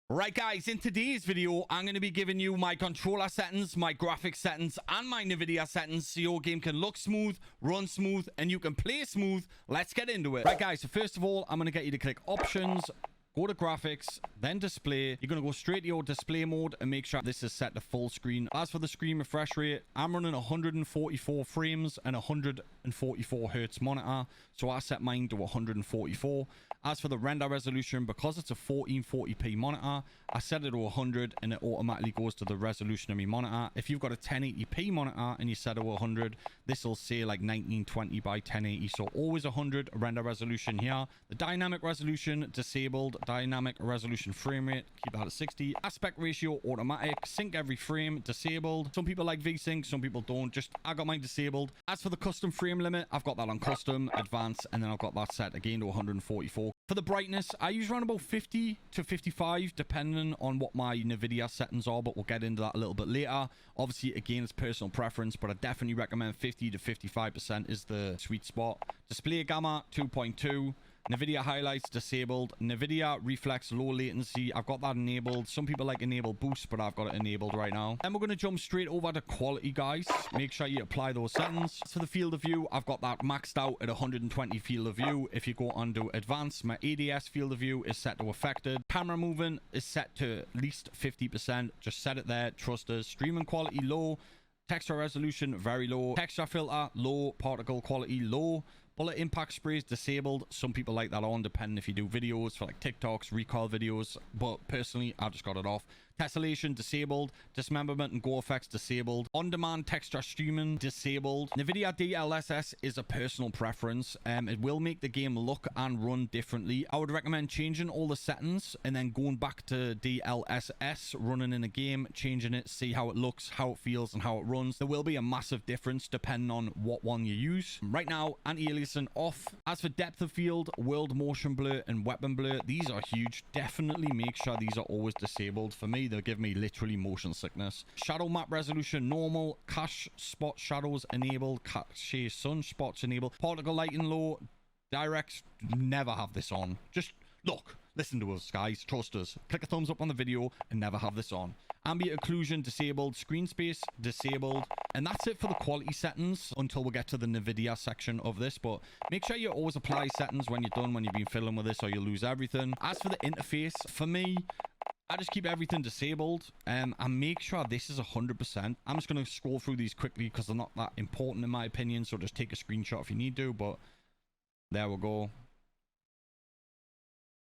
Right guys, in today's video I'm going to be giving you my controller settings, my graphics settings and my Nvidia settings so your game can look smooth, run smooth and you can play smooth. Let's get into it. Right guys, so first of all I'm going to get you to click options, go to graphics, then display. You're going to go straight to your display mode and make sure this is set to full screen. As for the screen refresh rate, I'm running 144 frames and 144 hertz monitor, so I set mine to 144. As for the render resolution, because it's a 1440p monitor, I set it to 100 and it automatically goes to the resolution of my monitor. If you've got a 1080p monitor and you set it to 100, this will say like 1920 by 1080, so always 100 render resolution here. The dynamic resolution disabled, dynamic resolution frame rate, keep that at 60. Aspect ratio automatic, sync every frame disabled. Some people like VSync, some people don't. I got mine disabled. As for the custom frame limit, I've got that on custom, advanced, and then I've got that set again to 144. For the brightness, I use around about 50 to 55 depending on what my Nvidia settings are, but we'll get into that a little bit later. Obviously, again, it's personal preference, but I definitely recommend 50 to 55% is the sweet spot. Display gamma 2.2. Nvidia highlights disabled. Nvidia reflex low latency, I've got that enabled. Some people like enable boost, but I've got it enabled right now. Then we're going to jump straight over to quality, guys. Make sure you apply those settings. For the field of view, I've got that maxed out at 120 field of view. If you go onto advanced, my ADS field of view is set to affected. Camera movement is set to at least 50%. Just set it there, trust us. Streaming quality low. Texture resolution very low. Texture filter low. Particle quality low. Bullet impact sprays disabled. Some people like that on, depending if you do videos for like TikToks, recall videos, but personally I've just got it off. Tessellation disabled. Dismemberment and go effects disabled. On-demand texture streaming disabled. Nvidia DLSS is a personal preference. It will make the game look and run differently. I would recommend changing all the settings and then going back to DLSS, running in a game, changing it, see how it looks, how it feels and how it runs. There will be a massive difference depending on what one you use. Right now, anti-aliasing off. As for depth of field, world motion blur and weapon blur, these are huge. Definitely make sure these are always disabled. For me, they'll give me literally motion sickness. Shadow map resolution normal. Cache spot shadows enabled. Cache sunspots enabled. Particle lighting low. Directs, never have this on. Just look, listen to us, guys, trust us. Click a thumbs up on the video and never have this on. Ambient occlusion disabled. Screen space disabled. And that's it for the quality settings until we get to the Nvidia section of this. But make sure you always apply settings when you're done, when you've been fiddling with this, or you'll lose everything. As for the interface, for me, I just keep everything disabled and make sure this is 100%. I'm just going to scroll through these quickly because they're not that important in my opinion. So just take a screenshot if you need to, but there we go.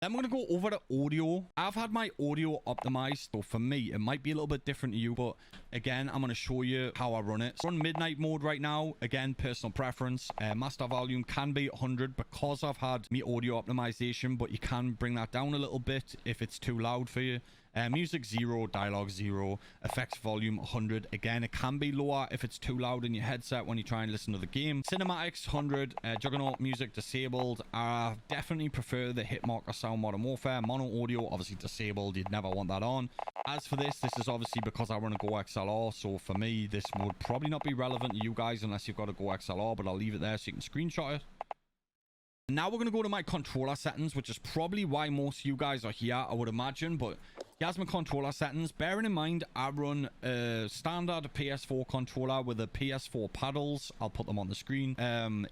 Then we're going to go over to audio. I've had my audio optimized, so for me, it might be a little bit different to you, but again, I'm going to show you how I run it. So run midnight mode right now. Again, personal preference. Master volume can be 100 because I've had me audio optimization, but you can bring that down a little bit if it's too loud for you. Music 0, dialogue 0, effects volume 100. Again, it can be lower if it's too loud in your headset when you try and listen to the game. Cinematics 100, Juggernaut music disabled. I definitely prefer the Hitmarker sound Modern Warfare. Mono audio obviously disabled. You'd never want that on. As for this is obviously because I run a Go XLR, so for me this would probably not be relevant to you guys unless you've got a Go XLR, but I'll leave it there so you can screenshot it. Now we're going to go to my controller settings, which is probably why most of you guys are here, I would imagine. But here's my controller settings. Bearing in mind, I run a standard PS4 controller with the PS4 paddles. I'll put them on the screen.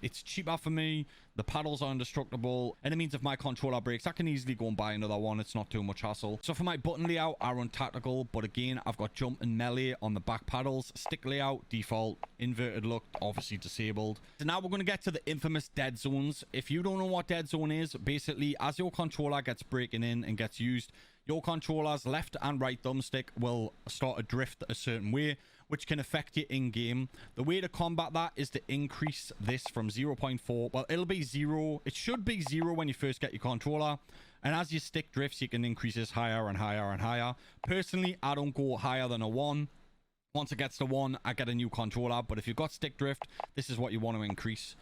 It's cheaper for me. The paddles are indestructible. And it means if my controller breaks, I can easily go and buy another one. It's not too much hassle. So for my button layout, I run tactical. But again, I've got jump and melee on the back paddles. Stick layout, default. Inverted look, obviously disabled. So now we're going to get to the infamous dead zones. If you don't know what dead zone is, basically, as your controller gets breaking in and gets used, your controller's left and right thumbstick will start to drift a certain way, which can affect you in-game. The way to combat that is to increase this from 0.4. Well, it'll be 0. It should be 0 when you first get your controller. And as your stick drifts, you can increase this higher and higher and higher. Personally, I don't go higher than a 1. Once it gets to 1, I get a new controller. But if you've got stick drift, this is what you want to increase.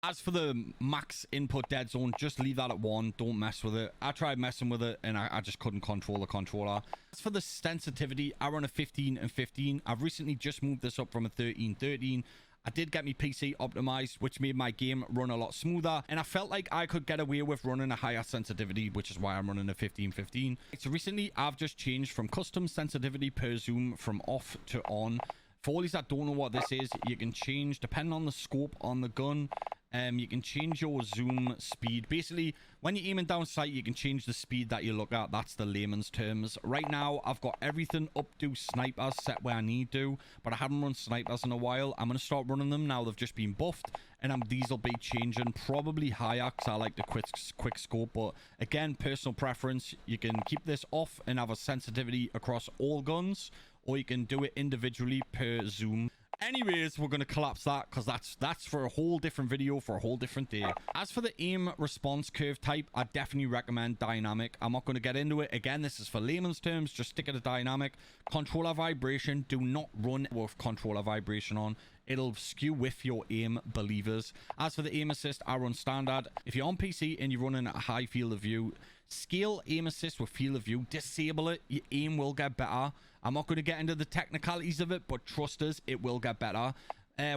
As for the max input dead zone, just leave that at 1. Don't mess with it. I tried messing with it and I just couldn't control the controller. As for the sensitivity, I run a 15 and 15. I've recently just moved this up from a 13-13. I did get my PC optimized, which made my game run a lot smoother, and I felt like I could get away with running a higher sensitivity, which is why I'm running a 1515. So recently I've just changed from custom sensitivity per zoom from off to on. For all these that don't know what this is, you can change depending on the scope on the gun. You can change your zoom speed. Basically, when you're aiming down sight, you can change the speed that you look at. That's the layman's terms. Right now, I've got everything up to snipers set where I need to, but I haven't run snipers in a while. I'm going to start running them now. They've just been buffed, and these will be changing probably higher because I like the quick scope. But again, personal preference. You can keep this off and have a sensitivity across all guns, or you can do it individually per zoom. Anyways, we're going to collapse that because that's for a whole different video for a whole different day. As for the aim response curve type, I definitely recommend dynamic. I'm not going to get into it. Again, this is for layman's terms. Just stick it to dynamic. Controller vibration. Do not run with controller vibration on. It'll skew with your aim, believers. As for the aim assist, I run standard. If you're on PC and you're running a high field of view, scale aim assist with field of view. Disable it. Your aim will get better. I'm not going to get into the technicalities of it, but trust us, it will get better.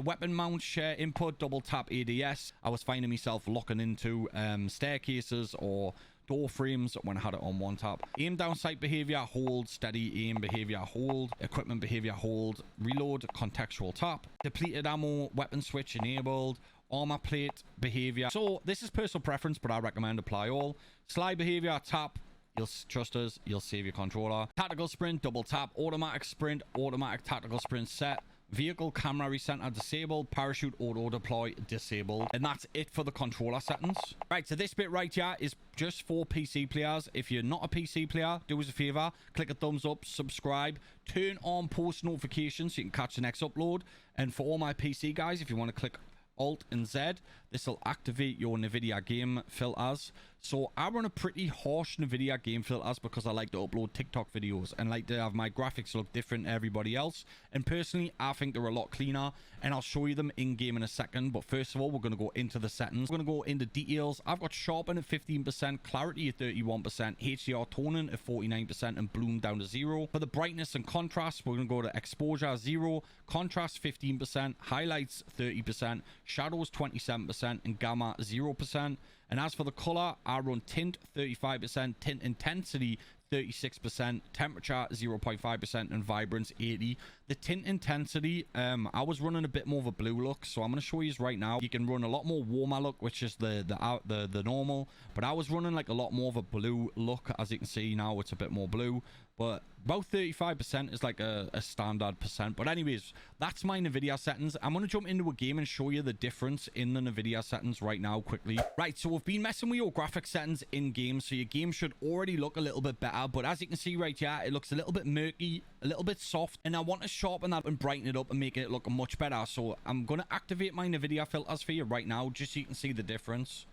Weapon mount, share input, double tap ADS. I was finding myself locking into staircases or door frames when I had it on one tap. Aim down sight behavior, hold. Steady aim behavior, hold. Equipment behavior, hold. Reload, contextual tap. Depleted ammo, weapon switch enabled. Armor plate behavior. So this is personal preference, but I recommend apply all. Slide behavior, tap. You'll trust us, you'll save your controller. Tactical sprint, double tap. Automatic sprint, automatic tactical sprint set. Vehicle camera recenter disabled. Parachute auto deploy disabled. And that's it for the controller settings. Right, so this bit right here is just for PC players. If you're not a PC player, do us a favor, click a thumbs up, subscribe, turn on post notifications so you can catch the next upload. And for all my PC guys, if you want to click Alt and Z, this will activate your NVIDIA game filters. So I run a pretty harsh NVIDIA game filters because I like to upload TikTok videos and like to have my graphics look different to everybody else. And personally, I think they're a lot cleaner, and I'll show you them in game in a second. But first of all, we're going to go into the settings. We're going to go into details. I've got sharpen at 15%, clarity at 31%, HDR toning at 49%, and bloom down to 0. For the brightness and contrast, we're going to go to exposure 0, contrast 15%, highlights 30%, shadows 27%, and gamma 0%. And as for the color, I run tint 35%, tint intensity 36%, temperature 0.5%, and vibrance 80. The tint intensity, I was running a bit more of a blue look, so I'm going to show you right now. You can run a lot more warmer look, which is the normal, but I was running like a lot more of a blue look. As you can see now, it's a bit more blue, but about 35% is like a standard percent. But anyways, that's my NVIDIA settings. I'm going to jump into a game and show you the difference in the NVIDIA settings right now quickly. Right, so we've been messing with your graphics settings in game, so your game should already look a little bit better. But as you can see right here, it looks a little bit murky, a little bit soft, and I want to sharpen that and brighten it up and make it look much better. So I'm going to activate my NVIDIA filters for you right now, just so you can see the difference.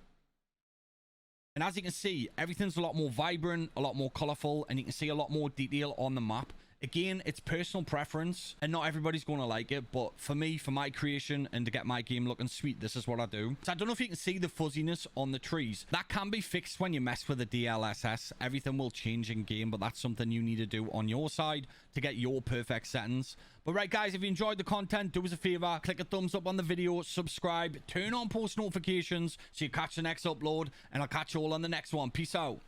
And as you can see, everything's a lot more vibrant, a lot more colorful, and you can see a lot more detail on the map. Again, it's personal preference, and not everybody's going to like it, but for me, for my creation, and to get my game looking sweet, this is what I do. So I don't know if you can see the fuzziness on the trees. That can be fixed when you mess with the DLSS. Everything will change in game, but that's something you need to do on your side to get your perfect settings. But right, guys, if you enjoyed the content, do us a favor, click a thumbs up on the video, subscribe, turn on post notifications so you catch the next upload, and I'll catch you all on the next one. Peace out.